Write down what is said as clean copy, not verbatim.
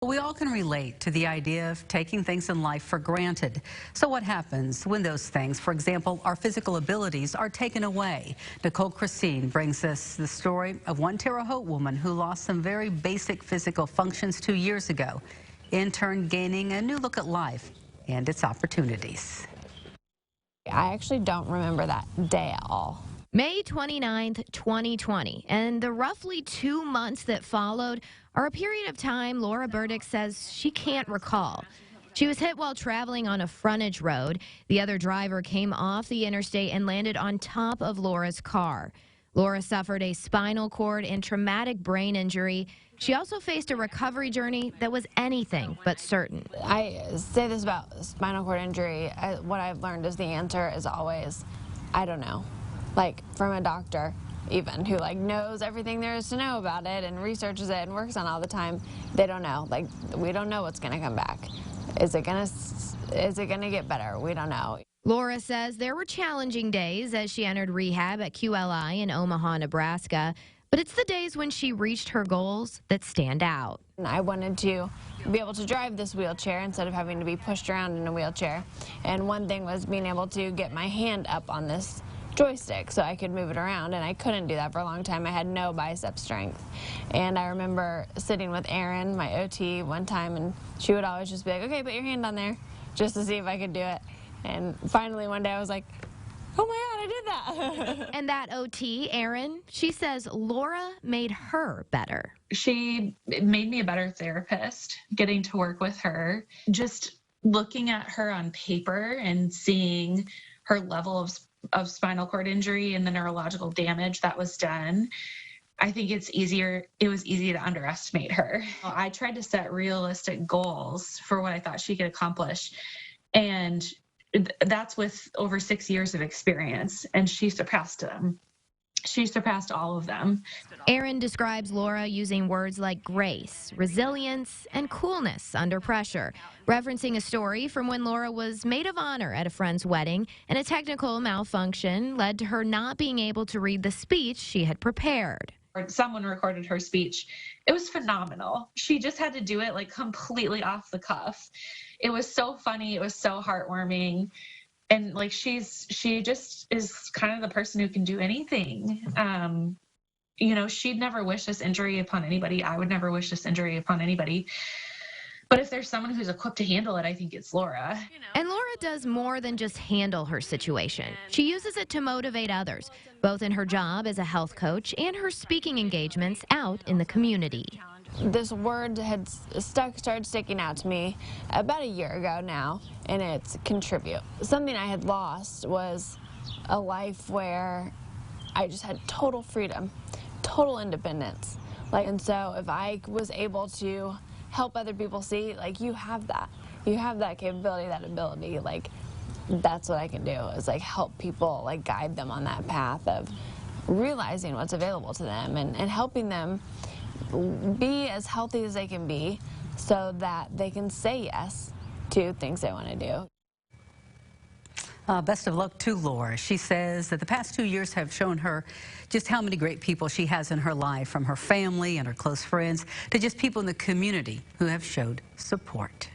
We all can relate to the idea of taking things in life for granted. So what happens when those things, for example, our physical abilities, are taken away? Nicole Christine brings us the story of one Terre Haute woman who lost some very basic physical functions 2 years ago, in turn gaining a new look at life and its opportunities. I actually don't remember that day at all. May 29th, 2020, and the roughly 2 months that followed are a period of time Laura Burdick says she can't recall. She was hit while traveling on a frontage road. The other driver came off the interstate and landed on top of Laura's car. Laura suffered a spinal cord and traumatic brain injury. She also faced a recovery journey that was anything but certain. I say this about spinal cord injury. What I've learned is the answer is always, I don't know. Like from a doctor even who knows everything there is to know about it and researches it and works on it all the time. They don't know. We don't know what's going to come back. Is it going to get better? We don't know. Laura says there were challenging days as she entered rehab at QLI in Omaha, Nebraska. But it's the days when she reached her goals that stand out. I wanted to be able to drive this wheelchair instead of having to be pushed around in a wheelchair. And one thing was being able to get my hand up on this joystick so I could move it around, and I couldn't do that for a long time. I had no bicep strength. And I remember sitting with Erin, my OT, one time, and she would always just be like, okay, put your hand on there, just to see if I could do it. And finally one day I was like, oh my God, I did that. And that OT, Erin, she says Laura made her better. She made me a better therapist, getting to work with her. Just looking at her on paper and seeing her level of spinal cord injury and the neurological damage that was done, I think it was easy to underestimate her. I tried to set realistic goals for what I thought she could accomplish. And that's with over 6 years of experience, and she surpassed them. She surpassed all of them. Erin describes Laura using words like grace, resilience, and coolness under pressure, referencing a story from when Laura was maid of honor at a friend's wedding, and a technical malfunction led to her not being able to read the speech she had prepared. Someone recorded her speech. It was phenomenal. She just had to do it completely off the cuff. It was so funny. It was so heartwarming. And she just is kind of the person who can do anything. She'd never wish this injury upon anybody. I would never wish this injury upon anybody. But if there's someone who's equipped to handle it, I think it's Laura. And Laura does more than just handle her situation. She uses it to motivate others, both in her job as a health coach and her speaking engagements out in the community. This word had started sticking out to me about a year ago now, and it's contribute. Something I had lost was a life where I just had total freedom, total independence. And so if I was able to help other people see, you have that. You have that capability, that ability. That's what I can do, is help people, guide them on that path of realizing what's available to them and helping them be as healthy as they can be so that they can say yes to things they want to do. Best of luck to Laura. She says that the past 2 years have shown her just how many great people she has in her life, from her family and her close friends to just people in the community who have showed support.